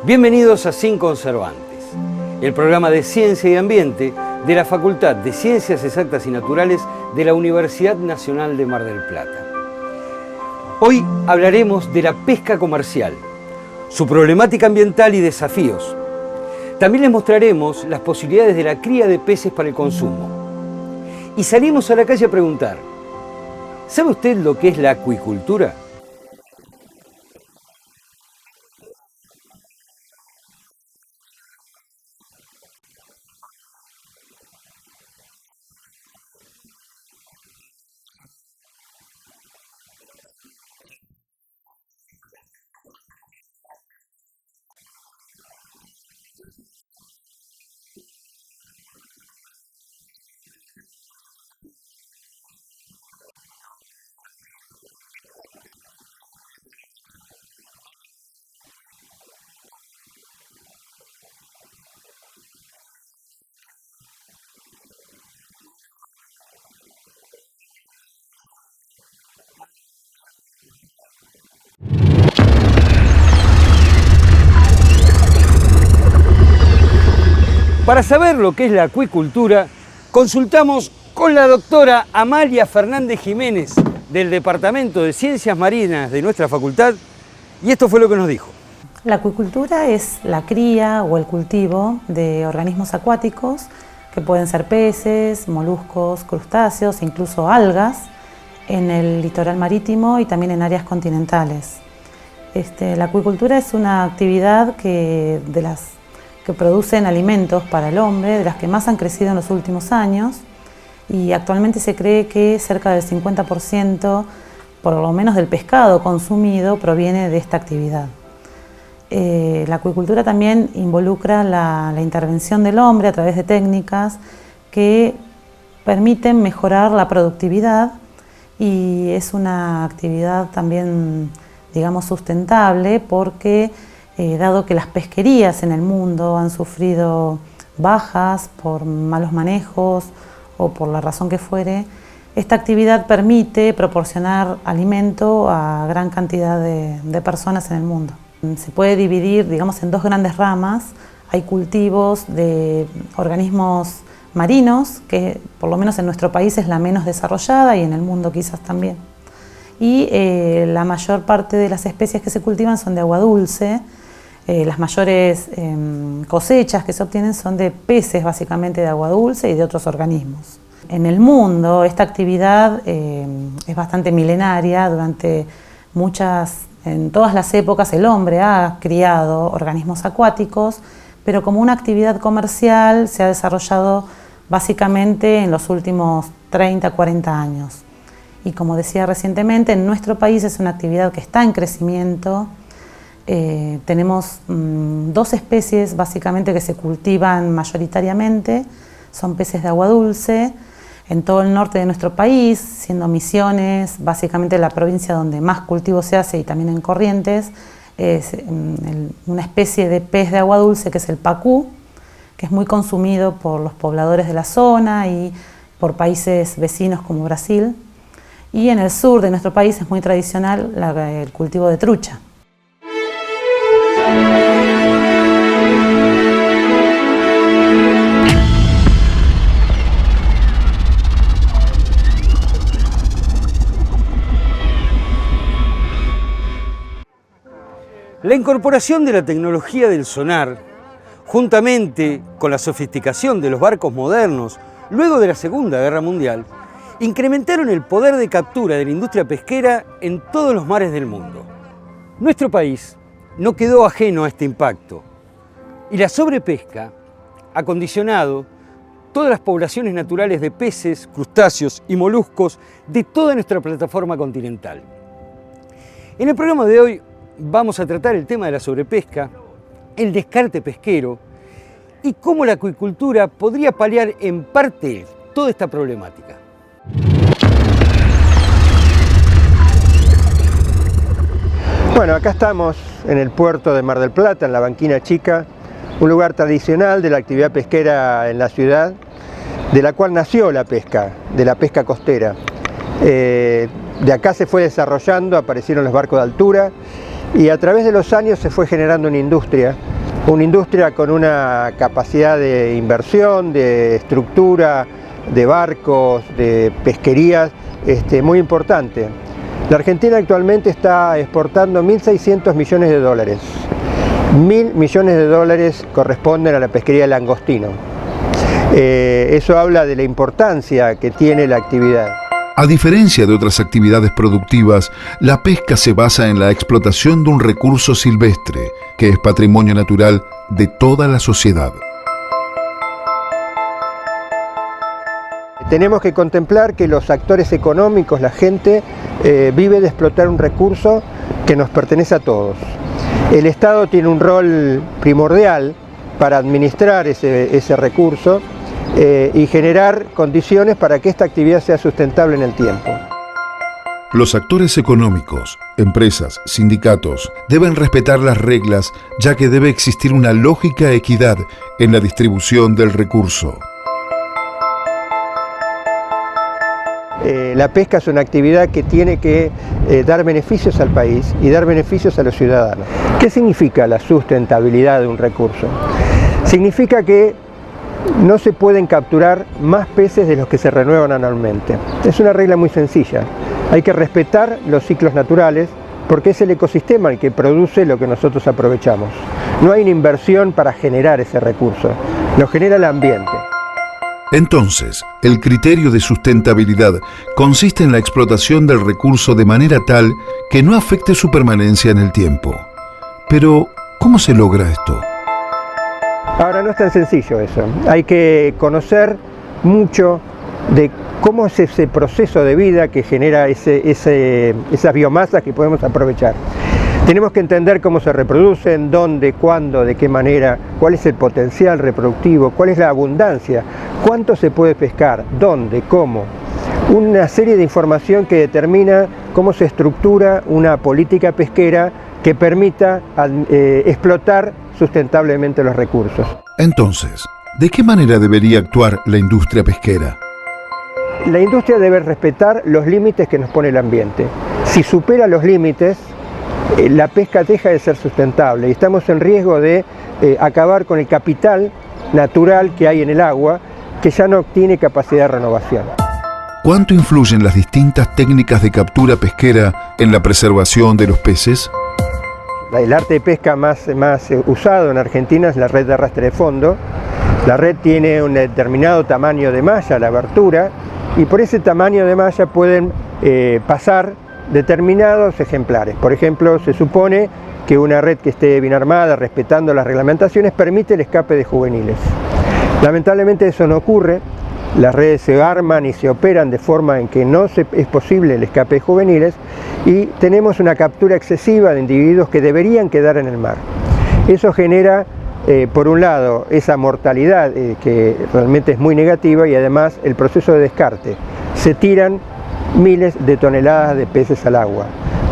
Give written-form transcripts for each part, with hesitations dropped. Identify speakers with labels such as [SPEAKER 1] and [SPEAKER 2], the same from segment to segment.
[SPEAKER 1] Bienvenidos a Sin Conservantes, el programa de Ciencia y Ambiente de la Facultad de Ciencias Exactas y Naturales de la Universidad Nacional de Mar del Plata. Hoy hablaremos de la pesca comercial, su problemática ambiental y desafíos. También les mostraremos las posibilidades de la cría de peces para el consumo. Y salimos a la calle a preguntar, ¿sabe usted lo que es la acuicultura? Para saber lo que es la acuicultura, consultamos con la doctora Amalia Fernández Jiménez del Departamento de Ciencias Marinas de nuestra facultad, y esto fue lo que nos dijo.
[SPEAKER 2] La acuicultura es la cría o el cultivo de organismos acuáticos que pueden ser peces, moluscos, crustáceos, incluso algas, en el litoral marítimo y también en áreas continentales. La acuicultura es una actividad que producen alimentos para el hombre, de las que más han crecido en los últimos años, y actualmente se cree que cerca del 50%, por lo menos del pescado consumido, proviene de esta actividad. La acuicultura también involucra la intervención del hombre a través de técnicas que permiten mejorar la productividad, y es una actividad también, digamos, sustentable, porque dado que las pesquerías en el mundo han sufrido bajas por malos manejos o por la razón que fuere, esta actividad permite proporcionar alimento a gran cantidad de personas en el mundo. Se puede dividir, digamos, en dos grandes ramas. Hay cultivos de organismos marinos, que por lo menos en nuestro país es la menos desarrollada y en el mundo quizás también. Y la mayor parte de las especies que se cultivan son de agua dulce. Las mayores cosechas que se obtienen son de peces, básicamente de agua dulce, y de otros organismos. En el mundo esta actividad es bastante milenaria. En todas las épocas el hombre ha criado organismos acuáticos, pero como una actividad comercial se ha desarrollado básicamente en los últimos 30, 40 años. Y como decía recientemente, en nuestro país es una actividad que está en crecimiento. Tenemos dos especies básicamente que se cultivan mayoritariamente, son peces de agua dulce en todo el norte de nuestro país, siendo Misiones básicamente la provincia donde más cultivo se hace, y también en Corrientes, una especie de pez de agua dulce que es el pacú, que es muy consumido por los pobladores de la zona y por países vecinos como Brasil. Y en el sur de nuestro país es muy tradicional el cultivo de trucha.
[SPEAKER 1] La incorporación de la tecnología del sonar, juntamente con la sofisticación de los barcos modernos luego de la Segunda Guerra Mundial, incrementaron el poder de captura de la industria pesquera en todos los mares del mundo. Nuestro país no quedó ajeno a este impacto, y la sobrepesca ha condicionado todas las poblaciones naturales de peces, crustáceos y moluscos de toda nuestra plataforma continental. En el programa de hoy vamos a tratar el tema de la sobrepesca, el descarte pesquero y cómo la acuicultura podría paliar en parte toda esta problemática.
[SPEAKER 3] Bueno, acá estamos en el puerto de Mar del Plata, en la Banquina Chica, un lugar tradicional de la actividad pesquera en la ciudad, de la cual nació la pesca, de la pesca costera. De acá se fue desarrollando, aparecieron los barcos de altura, y a través de los años se fue generando una industria con una capacidad de inversión, de estructura, de barcos, de pesquerías muy importante. La Argentina actualmente está exportando 1.600 millones de dólares. 1.000 millones de dólares corresponden a la pesquería de langostino. Eso habla de la importancia que tiene la actividad.
[SPEAKER 4] A diferencia de otras actividades productivas, la pesca se basa en la explotación de un recurso silvestre, que es patrimonio natural de toda la sociedad.
[SPEAKER 3] Tenemos que contemplar que los actores económicos, la gente, vive de explotar un recurso que nos pertenece a todos. El Estado tiene un rol primordial para administrar ese recurso y generar condiciones para que esta actividad sea sustentable en el tiempo.
[SPEAKER 4] Los actores económicos, empresas, sindicatos, deben respetar las reglas, ya que debe existir una lógica equidad en la distribución del recurso.
[SPEAKER 3] La pesca es una actividad que tiene que dar beneficios al país y dar beneficios a los ciudadanos. ¿Qué significa la sustentabilidad de un recurso? Significa que no se pueden capturar más peces de los que se renuevan anualmente. Es una regla muy sencilla. Hay que respetar los ciclos naturales porque es el ecosistema el que produce lo que nosotros aprovechamos. No hay una inversión para generar ese recurso, lo genera el ambiente.
[SPEAKER 4] Entonces, el criterio de sustentabilidad consiste en la explotación del recurso de manera tal que no afecte su permanencia en el tiempo. Pero, ¿cómo se logra esto?
[SPEAKER 3] Ahora, no es tan sencillo eso. Hay que conocer mucho de cómo es ese proceso de vida que genera esas biomasas que podemos aprovechar. Tenemos que entender cómo se reproducen, dónde, cuándo, de qué manera, cuál es el potencial reproductivo, cuál es la abundancia, cuánto se puede pescar, dónde, cómo. Una serie de información que determina cómo se estructura una política pesquera que permita explotar sustentablemente los recursos.
[SPEAKER 4] Entonces, ¿de qué manera debería actuar la industria pesquera?
[SPEAKER 3] La industria debe respetar los límites que nos pone el ambiente. Si supera los límites, la pesca deja de ser sustentable y estamos en riesgo de acabar con el capital natural que hay en el agua, que ya no tiene capacidad de renovación.
[SPEAKER 4] ¿Cuánto influyen las distintas técnicas de captura pesquera en la preservación de los peces?
[SPEAKER 3] El arte de pesca más usado en Argentina es la red de arrastre de fondo. La red tiene un determinado tamaño de malla, la abertura, y por ese tamaño de malla pueden pasar determinados ejemplares. Por ejemplo, se supone que una red que esté bien armada, respetando las reglamentaciones, permite el escape de juveniles. Lamentablemente eso no ocurre. Las redes se arman y se operan de forma en que no es posible el escape de juveniles y tenemos una captura excesiva de individuos que deberían quedar en el mar. Eso genera, por un lado, esa mortalidad que realmente es muy negativa y además el proceso de descarte. Se tiran miles de toneladas de peces al agua.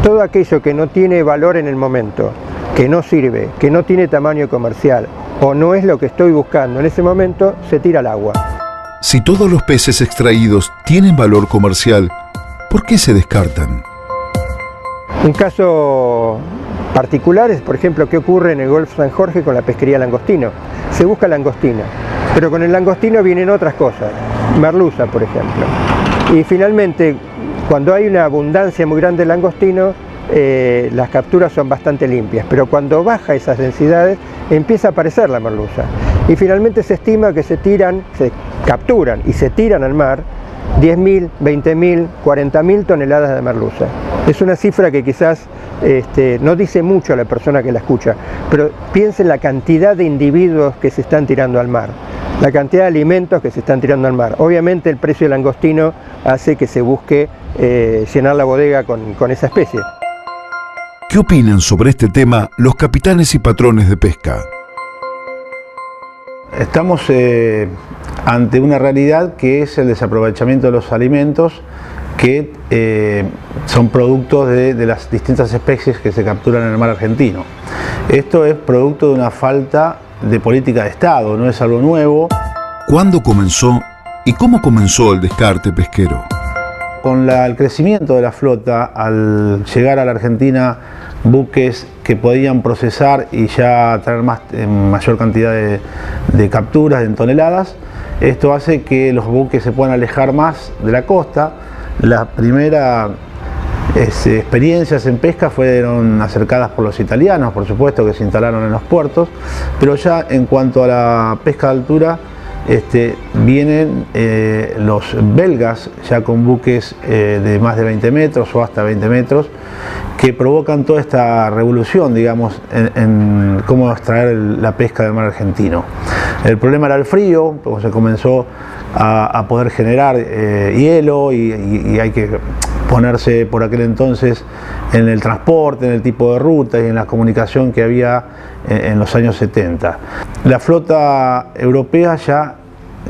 [SPEAKER 3] Todo aquello que no tiene valor en el momento, que no sirve, que no tiene tamaño comercial o no es lo que estoy buscando en ese momento, se tira al agua.
[SPEAKER 4] Si todos los peces extraídos tienen valor comercial, ¿por qué se descartan?
[SPEAKER 3] Un caso particular es, por ejemplo, qué ocurre en el Golfo San Jorge con la pesquería langostino. Se busca langostina, pero con el langostino vienen otras cosas, merluza, por ejemplo. Y finalmente, cuando hay una abundancia muy grande de langostino, las capturas son bastante limpias, pero cuando baja esas densidades empieza a aparecer la merluza. Y finalmente se estima que se capturan y se tiran al mar 10.000, 20.000, 40.000 toneladas de merluza. Es una cifra que quizás no dice mucho a la persona que la escucha, pero piensa en la cantidad de individuos que se están tirando al mar, la cantidad de alimentos que se están tirando al mar. Obviamente el precio del langostino hace que se busque llenar la bodega con esa especie.
[SPEAKER 4] ¿Qué opinan sobre este tema los capitanes y patrones de pesca?
[SPEAKER 5] Estamos ante una realidad que es el desaprovechamiento de los alimentos que son productos de las distintas especies que se capturan en el mar argentino. Esto es producto de una falta de política de Estado, no es algo nuevo.
[SPEAKER 4] ¿Cuándo comenzó y cómo comenzó el descarte pesquero?
[SPEAKER 5] Con el crecimiento de la flota, al llegar a la Argentina buques que podían procesar y ya traer mayor cantidad de capturas en toneladas. Esto hace que los buques se puedan alejar más de la costa. Las primeras experiencias en pesca fueron acercadas por los italianos, por supuesto, que se instalaron en los puertos, pero ya en cuanto a la pesca de altura, vienen los belgas ya con buques de más de 20 metros o hasta 20 metros que provocan toda esta revolución, digamos, en cómo extraer la pesca del mar argentino. El problema era el frío, porque se comenzó a poder generar hielo y hay que ponerse por aquel entonces en el transporte, en el tipo de ruta y en la comunicación que había en los años 70. La flota europea ya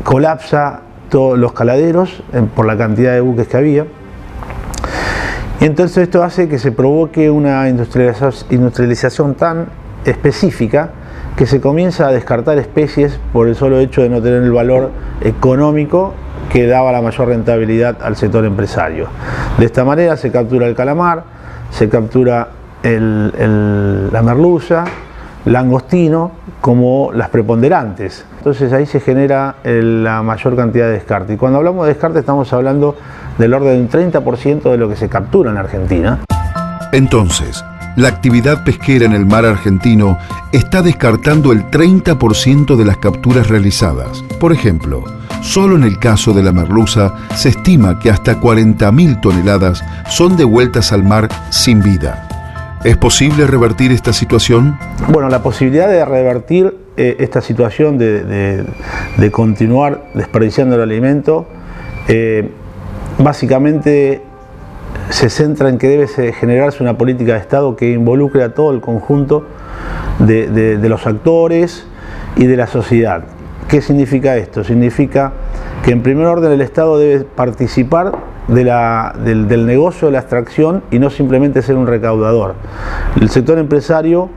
[SPEAKER 5] colapsa todos los caladeros por la cantidad de buques que había, y entonces esto hace que se provoque una industrialización tan específica que se comienza a descartar especies por el solo hecho de no tener el valor económico que daba la mayor rentabilidad al sector empresario. De esta manera se captura el calamar, se captura la merluza, langostino como las preponderantes. Entonces ahí se genera la mayor cantidad de descarte. Y cuando hablamos de descarte estamos hablando del orden de un 30% de lo que se captura en Argentina.
[SPEAKER 4] Entonces, la actividad pesquera en el mar argentino está descartando el 30% de las capturas realizadas. Por ejemplo, solo en el caso de la merluza se estima que hasta 40.000 toneladas son devueltas al mar sin vida. ¿Es posible revertir esta situación?
[SPEAKER 5] Bueno, la posibilidad de revertir esta situación de continuar desperdiciando el alimento básicamente se centra en que debe generarse una política de Estado que involucre a todo el conjunto de los actores y de la sociedad. ¿Qué significa esto? Significa que en primer orden el Estado debe participar del negocio de la extracción y no simplemente ser un recaudador. El sector empresario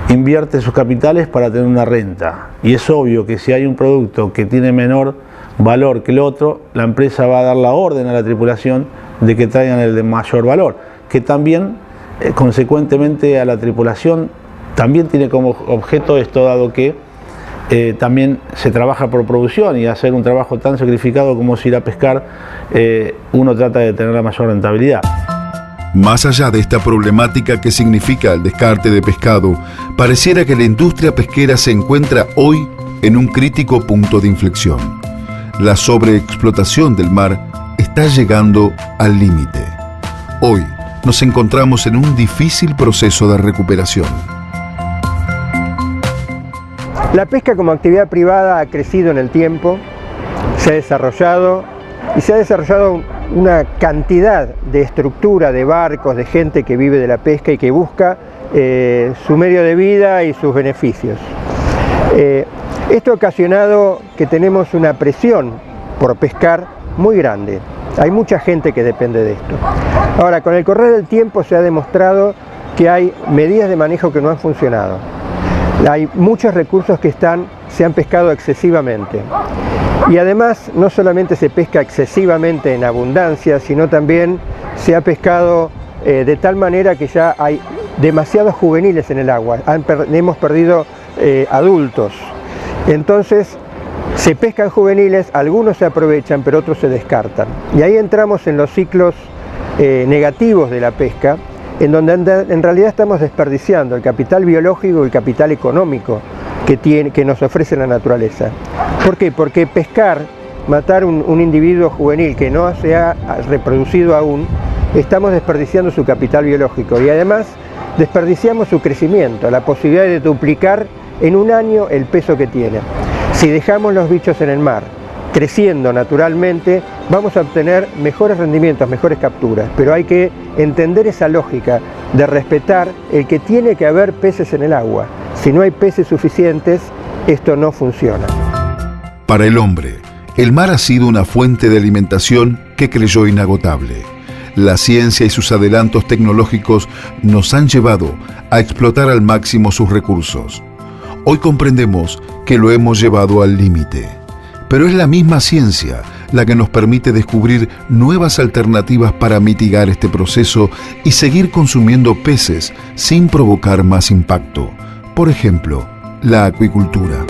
[SPEAKER 5] invierte sus capitales para tener una renta, y es obvio que si hay un producto que tiene menor valor que el otro, la empresa va a dar la orden a la tripulación de que traigan el de mayor valor, que también consecuentemente a la tripulación también tiene como objeto esto, dado que también se trabaja por producción, y hacer un trabajo tan sacrificado como es ir a pescar, uno trata de tener la mayor rentabilidad.
[SPEAKER 4] Más allá de esta problemática que significa el descarte de pescado, pareciera que la industria pesquera se encuentra hoy en un crítico punto de inflexión. La sobreexplotación del mar está llegando al límite. Hoy nos encontramos en un difícil proceso de recuperación.
[SPEAKER 3] La pesca como actividad privada ha crecido en el tiempo, se ha desarrollado una cantidad de estructura, de barcos, de gente que vive de la pesca y que busca su medio de vida y sus beneficios. Esto ha ocasionado que tenemos una presión por pescar muy grande. Hay mucha gente que depende de esto. Ahora, con el correr del tiempo se ha demostrado que hay medidas de manejo que no han funcionado. Hay muchos recursos que se han pescado excesivamente. Y además, no solamente se pesca excesivamente en abundancia, sino también se ha pescado de tal manera que ya hay demasiados juveniles en el agua. Hemos perdido adultos. Entonces, se pescan juveniles, algunos se aprovechan, pero otros se descartan. Y ahí entramos en los ciclos negativos de la pesca, en donde en realidad estamos desperdiciando el capital biológico y el capital económico que nos ofrece la naturaleza. ¿Por qué? Porque pescar, matar un individuo juvenil que no se ha reproducido aún, estamos desperdiciando su capital biológico, y además desperdiciamos su crecimiento, la posibilidad de duplicar en un año el peso que tiene. Si dejamos los bichos en el mar creciendo naturalmente, vamos a obtener mejores rendimientos, mejores capturas, pero hay que entender esa lógica de respetar el que tiene que haber peces en el agua. Si no hay peces suficientes, esto no funciona.
[SPEAKER 4] Para el hombre, el mar ha sido una fuente de alimentación que creyó inagotable. La ciencia y sus adelantos tecnológicos nos han llevado a explotar al máximo sus recursos. Hoy comprendemos que lo hemos llevado al límite. Pero es la misma ciencia la que nos permite descubrir nuevas alternativas para mitigar este proceso y seguir consumiendo peces sin provocar más impacto. Por ejemplo, la acuicultura.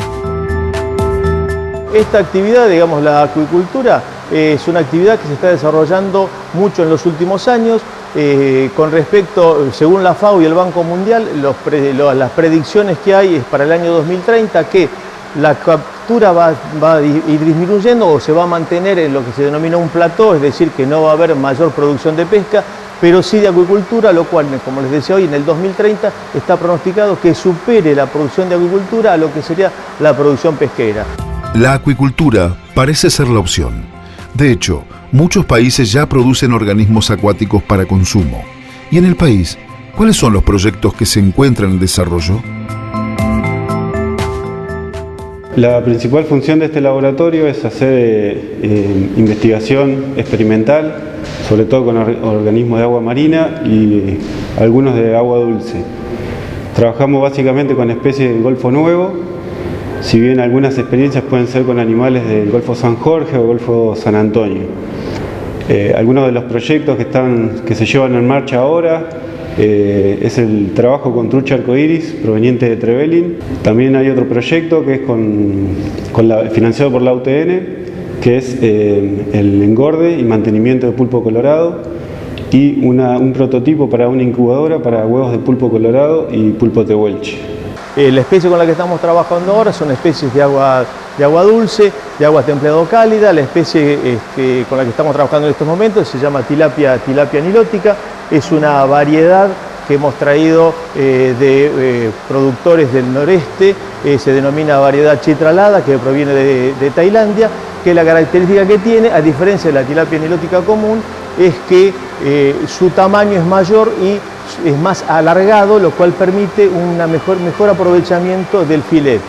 [SPEAKER 6] Esta actividad, digamos la acuicultura, es una actividad que se está desarrollando mucho en los últimos años. Con respecto, según la FAO y el Banco Mundial, las predicciones que hay es para el año 2030 que la captura va a ir disminuyendo o se va a mantener en lo que se denomina un plató, es decir, que no va a haber mayor producción de pesca, pero sí de acuicultura, lo cual, como les decía hoy, en el 2030 está pronosticado que supere la producción de acuicultura a lo que sería la producción pesquera.
[SPEAKER 4] La acuicultura parece ser la opción. De hecho, muchos países ya producen organismos acuáticos para consumo. ¿Y en el país, cuáles son los proyectos que se encuentran en desarrollo?
[SPEAKER 7] La principal función de este laboratorio es hacer investigación experimental, sobre todo con organismos de agua marina y algunos de agua dulce. Trabajamos básicamente con especies del Golfo Nuevo, si bien algunas experiencias pueden ser con animales del Golfo San Jorge o Golfo San Antonio. Algunos de los proyectos que se llevan en marcha ahora es el trabajo con trucha arcoíris proveniente de Trevelin. También hay otro proyecto que es financiado por la UTN, que es el engorde y mantenimiento de pulpo colorado y un prototipo para una incubadora para huevos de pulpo colorado y pulpo tehuelche.
[SPEAKER 6] La especie con la que estamos trabajando ahora son especies de agua dulce, de agua templado cálida. La especie con la que estamos trabajando en estos momentos se llama tilapia nilótica. Es una variedad que hemos traído de productores del noreste, se denomina variedad chitralada, que proviene de Tailandia, que la característica que tiene, a diferencia de la tilapia nilótica común, es que su tamaño es mayor y es más alargado, lo cual permite un mejor aprovechamiento del filet.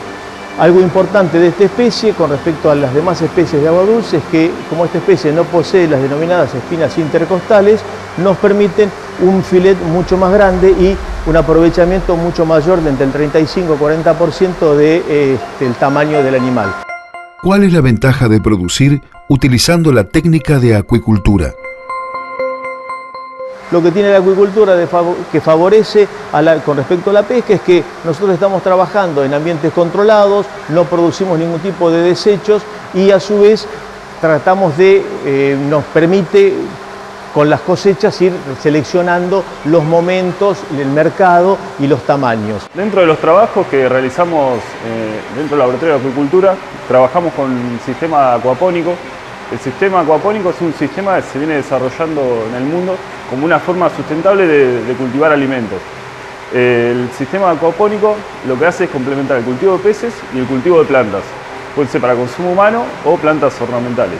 [SPEAKER 6] Algo importante de esta especie con respecto a las demás especies de agua dulce es que, como esta especie no posee las denominadas espinas intercostales, nos permiten un filet mucho más grande y un aprovechamiento mucho mayor de entre el 35 y 40% del tamaño del animal.
[SPEAKER 4] ¿Cuál es la ventaja de producir utilizando la técnica de acuicultura?
[SPEAKER 6] Lo que tiene la acuicultura que favorece con respecto a la pesca es que nosotros estamos trabajando en ambientes controlados, no producimos ningún tipo de desechos y a su vez nos permite con las cosechas ir seleccionando los momentos, el mercado y los tamaños.
[SPEAKER 8] Dentro de los trabajos que realizamos dentro del laboratorio de acuicultura, trabajamos con un sistema acuapónico. El sistema acuapónico es un sistema que se viene desarrollando en el mundo como una forma sustentable de cultivar alimentos. El sistema acuapónico lo que hace es complementar el cultivo de peces y el cultivo de plantas. Puede ser para consumo humano o plantas ornamentales.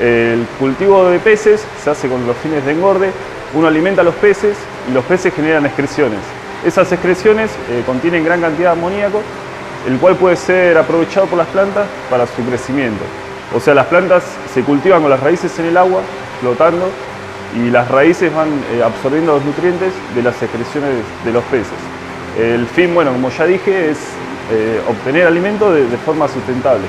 [SPEAKER 8] El cultivo de peces se hace con los fines de engorde. Uno alimenta a los peces y los peces generan excreciones. Esas excreciones contienen gran cantidad de amoníaco, el cual puede ser aprovechado por las plantas para su crecimiento. O sea, las plantas se cultivan con las raíces en el agua, flotando, y las raíces van absorbiendo los nutrientes de las excreciones de los peces. El fin, bueno, como ya dije, es obtener alimento de forma sustentable.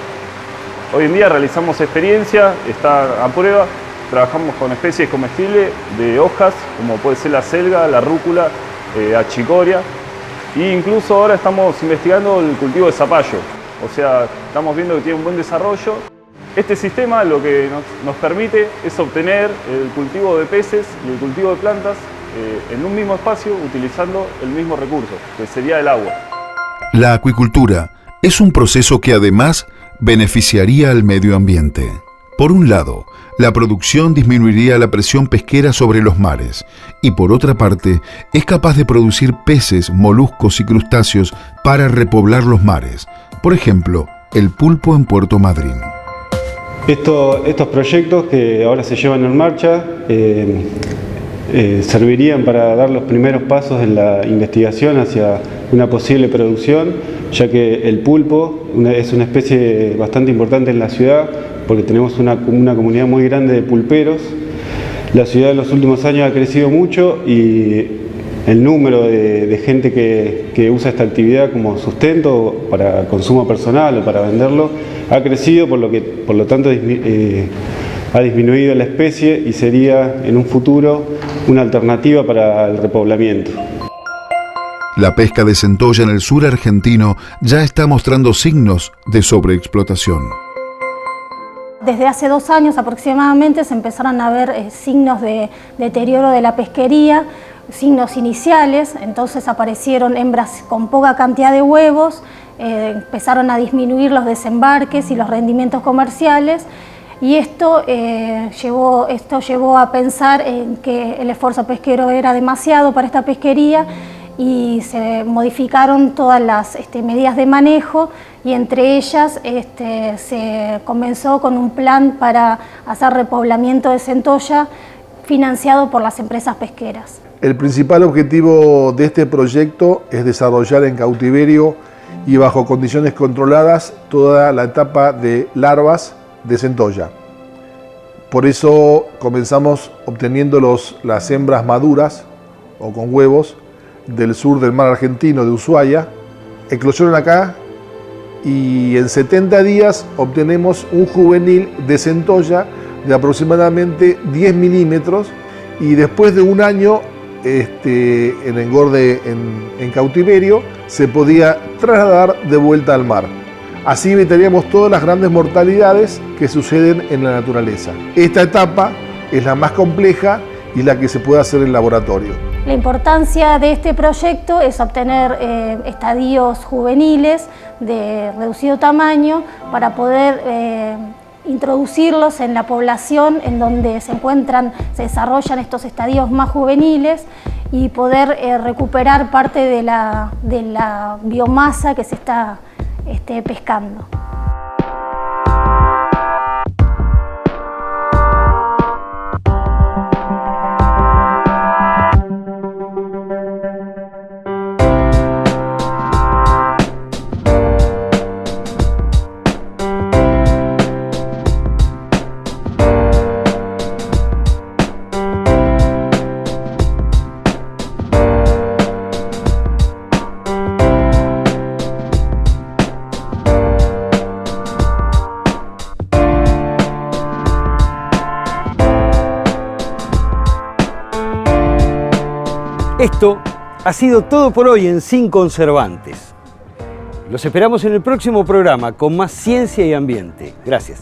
[SPEAKER 8] Hoy en día realizamos experiencia, está a prueba, trabajamos con especies comestibles de hojas, como puede ser la selga, la rúcula, achicoria, e incluso ahora estamos investigando el cultivo de zapallo. O sea, estamos viendo que tiene un buen desarrollo. Este sistema lo que nos permite es obtener el cultivo de peces y el cultivo de plantas en un mismo espacio utilizando el mismo recurso, que sería el agua.
[SPEAKER 4] La acuicultura es un proceso que además beneficiaría al medio ambiente. Por un lado, la producción disminuiría la presión pesquera sobre los mares y por otra parte, es capaz de producir peces, moluscos y crustáceos para repoblar los mares. Por ejemplo, el pulpo en Puerto Madryn.
[SPEAKER 7] Estos proyectos que ahora se llevan en marcha servirían para dar los primeros pasos en la investigación hacia una posible producción, ya que el pulpo es una especie bastante importante en la ciudad porque tenemos una comunidad muy grande de pulperos. La ciudad en los últimos años ha crecido mucho y el número de gente que usa esta actividad como sustento para consumo personal o para venderlo ha crecido, por lo tanto ha disminuido la especie y sería en un futuro una alternativa para el repoblamiento.
[SPEAKER 4] La pesca de centolla en el sur argentino ya está mostrando signos de sobreexplotación.
[SPEAKER 9] Desde hace 2 años aproximadamente se empezaron a ver signos de deterioro de la pesquería, signos iniciales, entonces aparecieron hembras con poca cantidad de huevos, empezaron a disminuir los desembarques y los rendimientos comerciales, y esto llevó a pensar en que el esfuerzo pesquero era demasiado para esta pesquería y se modificaron todas las medidas de manejo, y entre ellas se comenzó con un plan para hacer repoblamiento de centolla financiado por las empresas pesqueras.
[SPEAKER 10] El principal objetivo de este proyecto es desarrollar en cautiverio y bajo condiciones controladas toda la etapa de larvas de centolla. Por eso comenzamos obteniendo las hembras maduras o con huevos del sur del mar argentino, de Ushuaia. Eclosionan acá y en 70 días obtenemos un juvenil de centolla de aproximadamente 10 milímetros, y después de un año en engorde en cautiverio se podía trasladar de vuelta al mar. Así evitaríamos todas las grandes mortalidades que suceden en la naturaleza. Esta etapa es la más compleja y la que se puede hacer en laboratorio.
[SPEAKER 9] La importancia de este proyecto es obtener estadios juveniles de reducido tamaño para poder introducirlos en la población en donde se desarrollan estos estadios más juveniles, y poder recuperar parte de la biomasa que se está pescando.
[SPEAKER 1] Esto ha sido todo por hoy en Sin Conservantes. Los esperamos en el próximo programa con más ciencia y ambiente. Gracias.